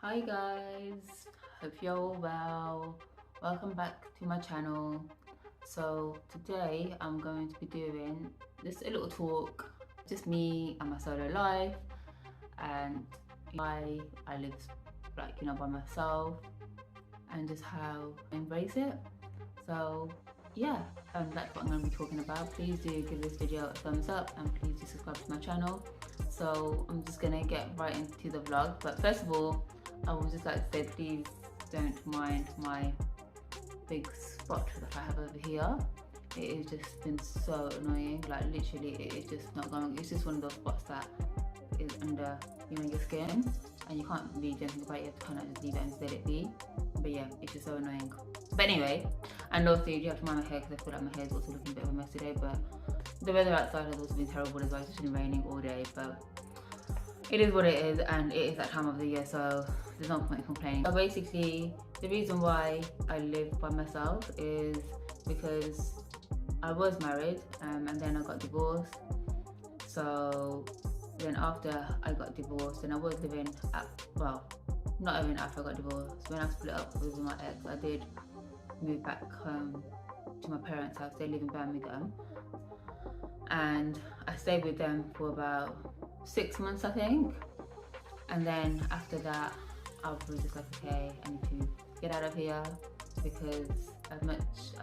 Hi guys, hope you're all well. Welcome back to my channel. So today I'm going to be doing just a little talk, just me and my solo life and why I live by myself and just how I embrace it. So yeah, that's what I'm going to be talking about. Please do give this video a thumbs up and please do subscribe to my channel. So I'm just gonna get right into the vlog, but first of all I would just like to say please don't mind my big spot that I have over here. It has just been so annoying, like literally it is just not going. It's just one of those spots that is under your skin and you can't really do anything about it. You have to kind of just leave it and let it be. But yeah, it's just so annoying. But anyway, and also you do have to mind my hair because I feel like my hair is also looking a bit of a mess today, but the weather outside has also been terrible as well. It's just been raining all day, but it is what it is, and it is that time of the year, so there's no point in complaining. So basically, the reason why I live by myself is because I was married and then I got divorced. So then after I got divorced, and I was living at, well, not even after I got divorced, when I split up with my ex, I did move back home to my parents' house. They live in Birmingham, and I stayed with them for about 6 months, I think. And then after that, I was just like, okay, I need to get out of here, because as much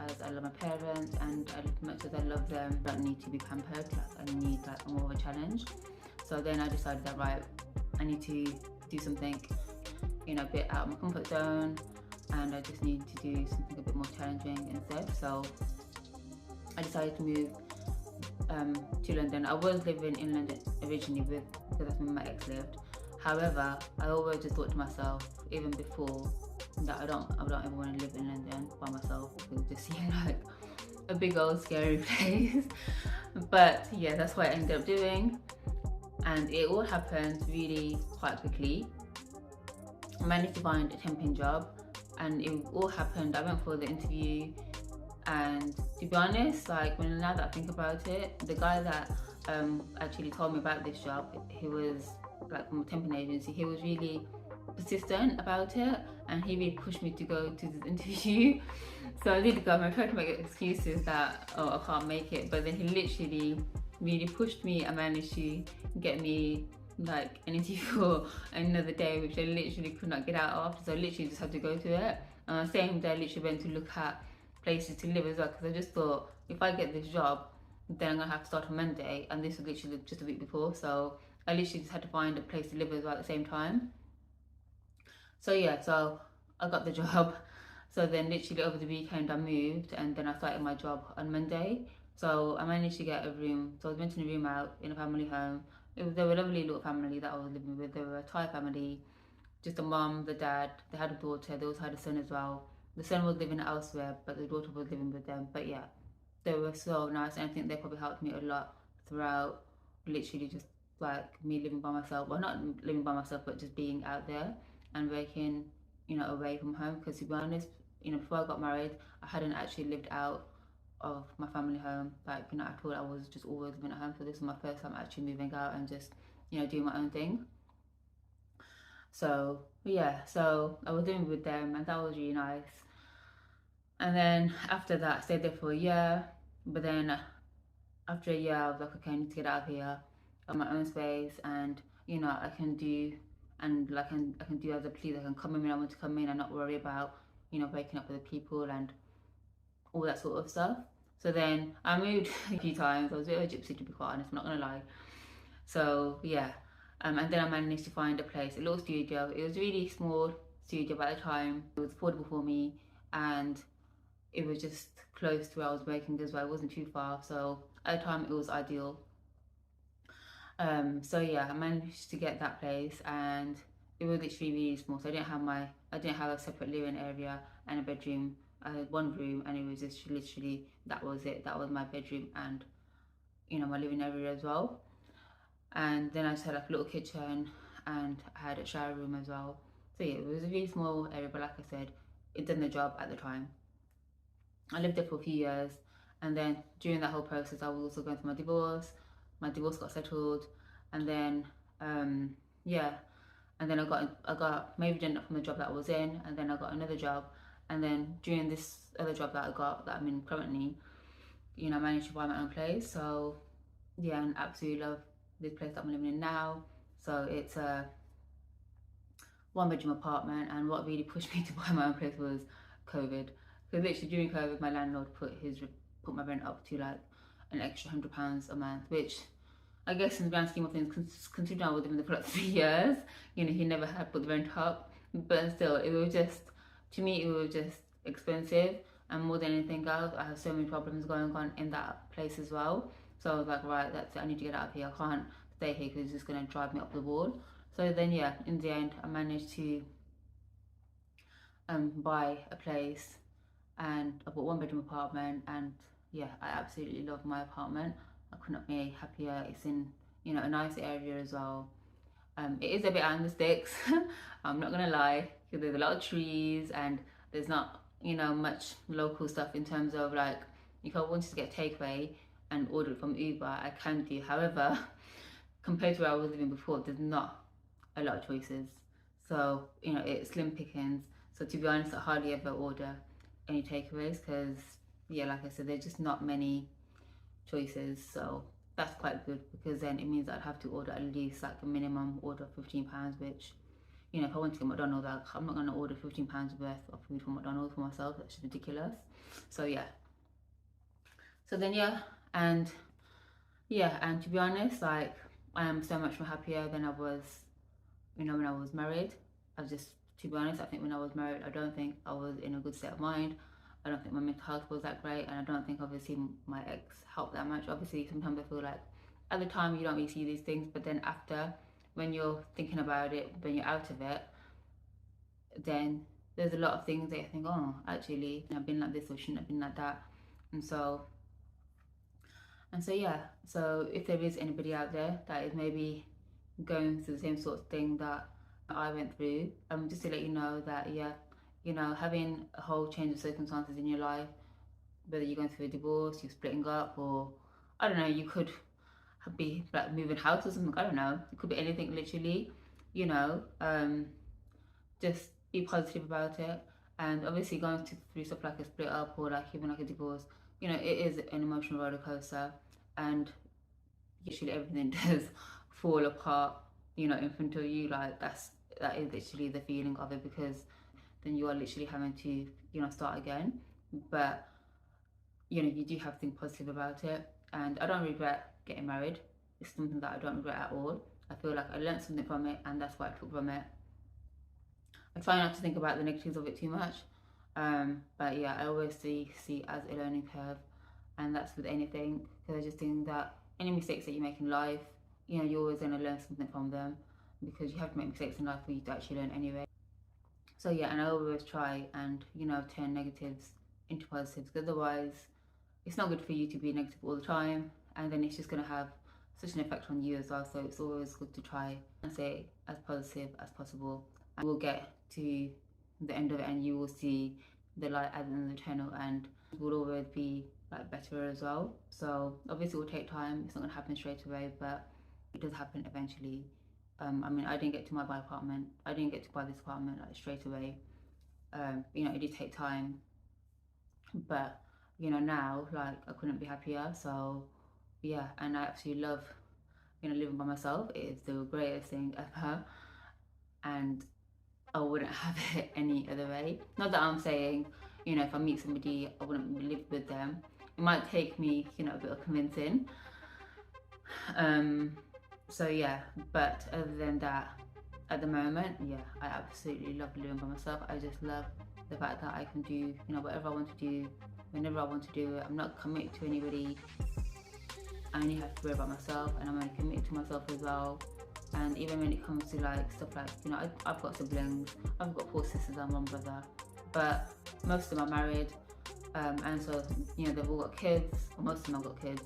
as I love my parents and as much as I love them, I don't need to be pampered. Like, I need like more of a challenge. So then I decided that, right, I need to do something, a bit out of my comfort zone, and I just need to do something a bit more challenging instead. So I decided to move to London. I was living in London originally because that's where my ex lived. However, I always just thought to myself, even before, that I don't ever want to live in London by myself, because it just seemed like a big old scary place. But yeah, that's what I ended up doing, and it all happened really quite quickly. I managed to find a temping job, and it all happened. I went for the interview, and to be honest, like now that I think about it, the guy that actually told me about this job, he was like from a temping agency. He was really persistent about it, and he really pushed me to go to this interview. So I did go, and I tried to make excuses that, oh, I can't make it, but then he literally really pushed me and managed to get me like an interview for another day, which I literally could not get out of. So I literally just had to go to it. And on the same day, I literally went to look at places to live as well, because I just thought, if I get this job, then I'm gonna have to start on Monday, and this was literally just a week before. So I literally just had to find a place to live as well at the same time. So yeah, so I got the job. So then literally over the weekend I moved, and then I started my job on Monday. So I managed to get a room. So I was renting a room out in a family home. They were a lovely little family that I was living with. They were a Thai family, just a mom, the dad, they had a daughter, they also had a son as well. The son was living elsewhere, but the daughter was living with them. But yeah, they were so nice, and I think they probably helped me a lot throughout literally just like me living by myself. Well, not living by myself, but just being out there and working, away from home. Because to be honest, before I got married, I hadn't actually lived out of my family home, like, at all. I was just always living at home. So this was my first time actually moving out and just, doing my own thing. So yeah, so I was living with them, and that was really nice. And then after that, I stayed there for a year. But then after a year, I was like, okay, I need to get out of here, of my own space, and I can do, and like I can do as I please. I can come in when I want to come in and not worry about waking up with the people and all that sort of stuff. So then I moved a few times. I was a bit of a gypsy, to be quite honest, I'm not gonna lie. So yeah, and then I managed to find a place, a little studio. It was a really small studio by the time. It was affordable for me, and it was just close to where I was working as well. It wasn't too far, so at the time it was ideal. So yeah, I managed to get that place, and it was literally really small. So I didn't have a separate living area and a bedroom. I had one room, and it was just literally, that was it. That was my bedroom and my living area as well. And then I just had like a little kitchen, and I had a shower room as well. So yeah, it was a really small area, but like I said, it done the job at the time. I lived there for a few years, and then during that whole process I was also going through my divorce got settled, and then yeah, and then I got made redundant from the job that I was in, and then I got another job, and then during this other job that I got, that I'm in currently, you know, I managed to buy my own place. So yeah, and absolutely love this place that I'm living in now. So it's a 1-bedroom apartment, and what really pushed me to buy my own place was COVID. Because literally during COVID, my landlord put my rent up to like an extra £100 a month, which I guess in the grand scheme of things, considering I was living there for like 3 years, you know, he never had put the rent up. But still, it was just, to me, it was just expensive. And more than anything else, I have so many problems going on in that place as well. So I was like, right, that's it, I need to get out of here. I can't stay here because it's just going to drive me up the wall. So then, yeah, in the end, I managed to buy a place, and I bought 1-bedroom apartment, and yeah, I absolutely love my apartment. I could not be happier. It's in, you know, a nice area as well. It is a bit out in the sticks. I'm not gonna lie, because there's a lot of trees and there's not, you know, much local stuff in terms of like, if I wanted to get takeaway and order it from Uber, I can do. However, compared to where I was living before, there's not a lot of choices. So, you know, it's slim pickings. So to be honest, I hardly ever order any takeaways because, yeah, like I said, there's just not many choices. So that's quite good, because then it means I'd have to order at least like a minimum order of £15, which, you know, if I want to get McDonald's, like, I'm not going to order £15 worth of food from McDonald's for myself. That's just ridiculous. So yeah. So then and to be honest, like, I am so much more happier than I was, you know, when I was married. To be honest, I think when I was married, I don't think I was in a good state of mind. I don't think my mental health was that great, and I don't think obviously my ex helped that much. Obviously, sometimes I feel like at the time you don't really see these things, but then after, when you're thinking about it, when you're out of it, then there's a lot of things that you think, oh, actually, I've been like this or shouldn't have been like that. And so yeah, so if there is anybody out there that is maybe going through the same sort of thing that I went through, just to let you know that, yeah, you know, having a whole change of circumstances in your life, whether you're going through a divorce, you're splitting up, or I don't know, you could be like moving house or something, I don't know, it could be anything literally, you know, just be positive about it. And obviously going through stuff like a split up or like even like a divorce, you know, it is an emotional roller coaster, and usually everything does fall apart, you know, in front of you. Like that is literally the feeling of it, because then you are literally having to, you know, start again. But, you know, you do have to think positive about it. And I don't regret getting married. It's something that I don't regret at all. I feel like I learned something from it, and that's what I took from it. I try not to think about the negatives of it too much. But yeah, I always see it as a learning curve, and that's with anything, because I just think that any mistakes that you make in life, you know, you're always going to learn something from them, because you have to make mistakes in life for you to actually learn anyway. So yeah, and I always try and, you know, turn negatives into positives, because otherwise it's not good for you to be negative all the time, and then it's just going to have such an effect on you as well. So it's always good to try and stay as positive as possible, and we'll get to the end of it and you will see the light at the end of the tunnel, and it will always be like better as well. So obviously it will take time, it's not going to happen straight away, but it does happen eventually. I mean, I didn't get to buy this apartment like straight away. You know, it did take time, but you know, now like I couldn't be happier. So yeah, and I absolutely love, you know, living by myself. It is the greatest thing ever, and I wouldn't have it any other way. Not that I'm saying, you know, if I meet somebody, I wouldn't live with them. It might take me, you know, a bit of convincing. So yeah, but other than that, at the moment, yeah, I absolutely love living by myself. I just love the fact that I can do, you know, whatever I want to do, whenever I want to do it. I'm not committed to anybody. I only have to worry about myself, and I'm only committed to myself as well. And even when it comes to like stuff like, you know, I've got siblings, I've got 4 sisters and 1 brother, but most of them are married, and so, you know, they've all got kids, or most of them have got kids.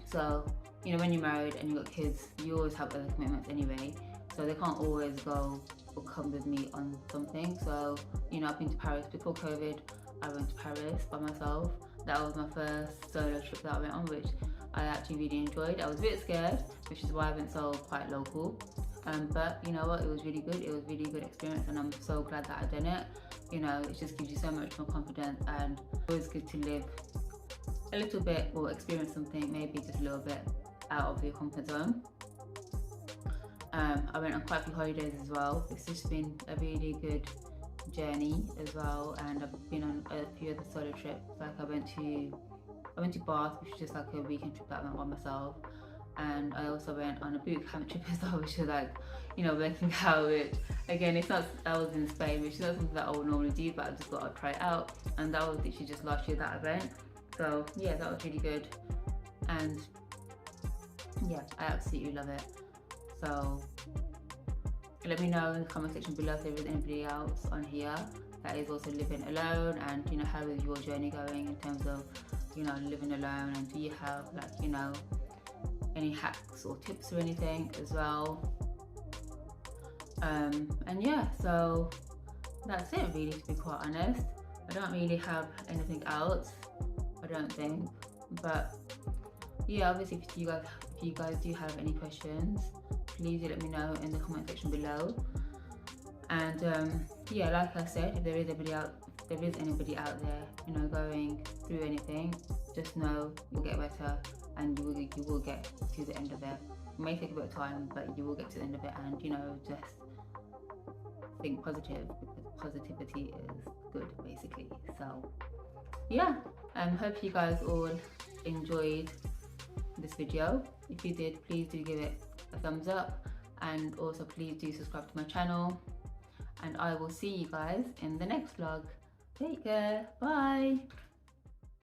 So, you know, when you're married and you've got kids, you always have other commitments anyway, so they can't always go or come with me on something. So, you know, I've been to Paris before COVID. I went to Paris by myself. That was my first solo trip that I went on, which I actually really enjoyed. I was a bit scared, which is why I went so quite local. But you know what, it was really good. It was really good experience, and I'm so glad that I done it. You know, it just gives you so much more confidence, and it's always good to live a little bit or experience something maybe just a little bit out of your comfort zone. I went on quite a few holidays as well. It's just been a really good journey as well, and I've been on a few other solo trips. Like I went to Bath, which is just like a weekend trip that I went by myself, and I also went on a boot camp trip as well, which was like, you know, working out, which again, it's not, I was in Spain, which is not something that I would normally do, but I just thought I'd try it out, and that was literally just last year that I went. So yeah, that was really good, and yeah, I absolutely love it. So let me know in the comment section below if there is anybody else on here that is also living alone, and you know, how is your journey going in terms of, you know, living alone, and do you have, like, you know, any hacks or tips or anything as well. And yeah, so that's it really, to be quite honest. I don't really have anything else, I don't think, but yeah, obviously if you guys do have any questions, please do let me know in the comment section below. And yeah, like I said, if there is anybody out there, you know, going through anything, just know you'll get better, and you will get to the end of it. It may take a bit of time, but you will get to the end of it, and you know, just think positive, because positivity is good basically. So yeah, hope you guys all enjoyed this video. If you did, please do give it a thumbs up, and also please do subscribe to my channel, and I will see you guys in the next vlog. Take care, bye.